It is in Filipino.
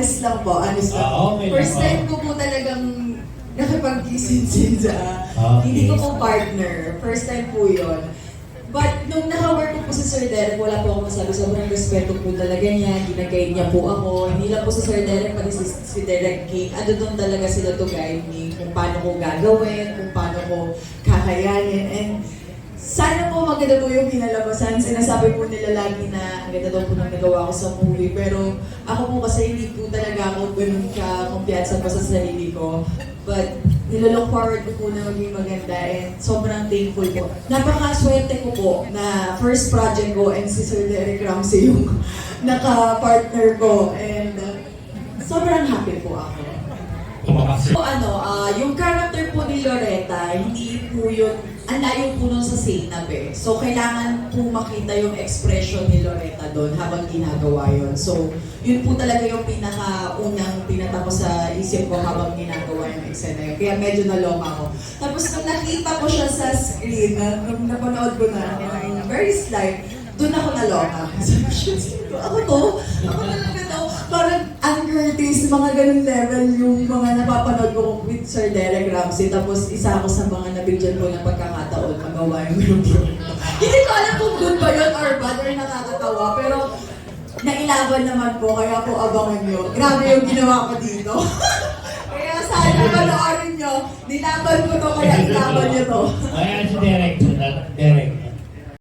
honest lang po, honest lang. First time ko po talagang nakipag-kiss-sin sa, hindi ko po partner. First time po yun. But nung naka-work ko po si Sir Derek, wala po ako masabi. Sobrang respeto po talaga niya. Ginagay niya po ako. Hindi lang po si Sir Derek, pati si Derek King. Ano doon talaga sila to guide me kung paano ko gagawin, kung paano ko kakayanin. And sana po maganda po yung kinalabasan. Sinasabi po nila lagi na ang ganda daw po nang nagawa ko sa movie. Pero ako po kasi hindi po talaga ako ganun ka-kumpiyansa pa sa sarili ko. But nilalook forward ko po na maging maganda and sobrang thankful po. Napakaswerte ko po na first project ko and si Sir Derek Ramsey yung naka-partner ko and sobrang happy po ako. So yung character po ni Loretta, hindi po yun, ang layo po nun sa Zainab eh. So kailangan po makita yung expression ni Loretta doon habang ginagawa yun. So yun po talaga yung pinaka-unang tinatapos sa isip ko habang ginagawa yung eksena yun. Kaya medyo naloma ako. Tapos nung nakita ko siya sa screen, nung napanood ko na, very slight, doon ako naloma. Ako to? Ako talaga to? Parang Ann Curtis, mga ganun level yung mga napapanood ko with Sir Derek Ramsey. Tapos isa ako sa mga nabigyan ko ng pagkakataon magawa yung ganun. Hindi ko alam kung good ba yun or bad or nakakatawa. Pero nailaban naman po, kaya po abangan nyo. Grabe yung ginawa ko dito. Kaya sana panoorin nyo. Nilaban ko to, kaya ilaban nyo to. Ayan si Derek. Derek.